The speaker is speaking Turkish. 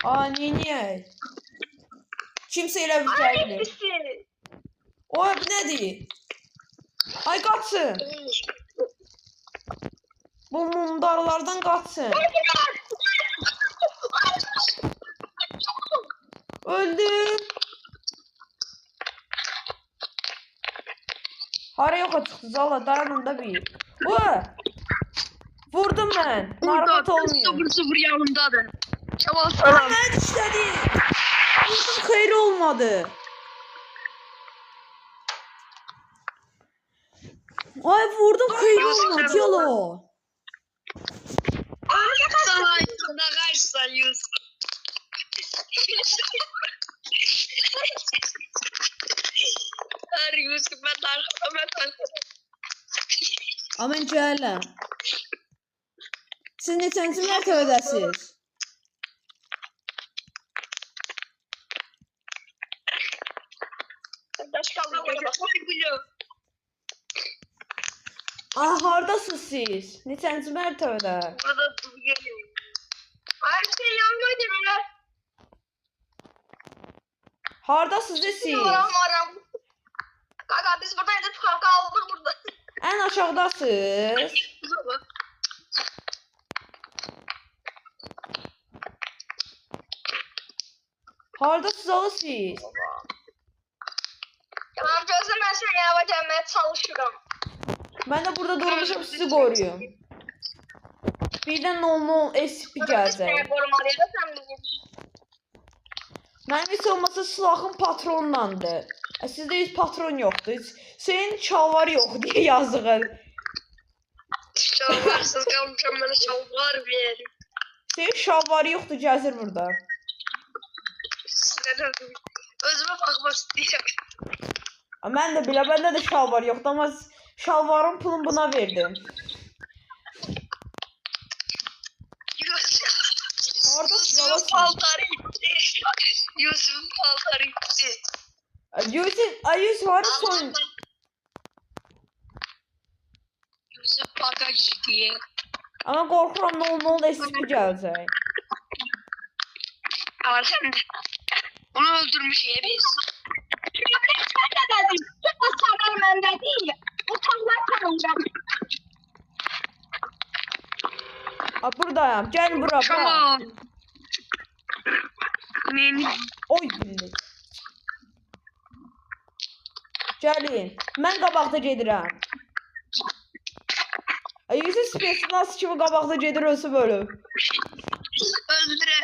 Aa niye? Kimseyle bir geldi. Oy bu nedir? Ay kaçsın. Bu mumdarlardan kaçsın. Öldüm. Hara yok çıktı Zala dayanında bir. Vurdum ben. Narahat olmuyor. 0-0 yanımdadır. Çabuk Ama salam. ben işledi. Vurdum hayır olmadı. Ay vurdum hayır olmadı yalo. Sana yanında kaçsan Yusuf. Her Yusuf ben arkama Aman cəhələ. Siz neçənci mərtəbədəsiz? Hardasınız siz? Neçənci mərtəbədə? Burada dur geliyor. Her şey yanmadı bile. Hardasınız da siz? Varam. Kanka biz burada edip kanka aldık burada. Ən aşağıdasınız. Hardasınız alı siz? Tamam gözüm ben seni yanıma gelmeye çalışıyorum. Mən də burada durmuşum sizi qoruyum. Birdən 0-0 SP gələcək. Seni korumalıydı sen bizi. Mənim heç olmasa silahım patronlandı. Sizdə heç patron yoxdur. Senin çalvar yox deyə yazığı. Şalvarsız kalmışım bana şalvar verin. Senin şalvarı yoxdur gəzir burada. Özüme bakmak isteyeceğim. Mən də bilə, məndə də şalvar yoxdur amma şalvarın pulunu buna verdim. Yusuf paltarı gitti. Yusuf paltarı gitti. Yusuf var son. Yusuf paltarı gitti. Amma qorxuram 0-0 SP gələcək. Sen de. Onu öldürmüş ya biz. Ben de değil. Utanmak kalacağım. Buradayım. Gəl bura. Tamam. Neyini? Oy bildik. Gəlin. Mən qabaqda gedirəm. Yusuf spesial nasıl kimi qabaqda gedir ölsü bölüm. Öldüre.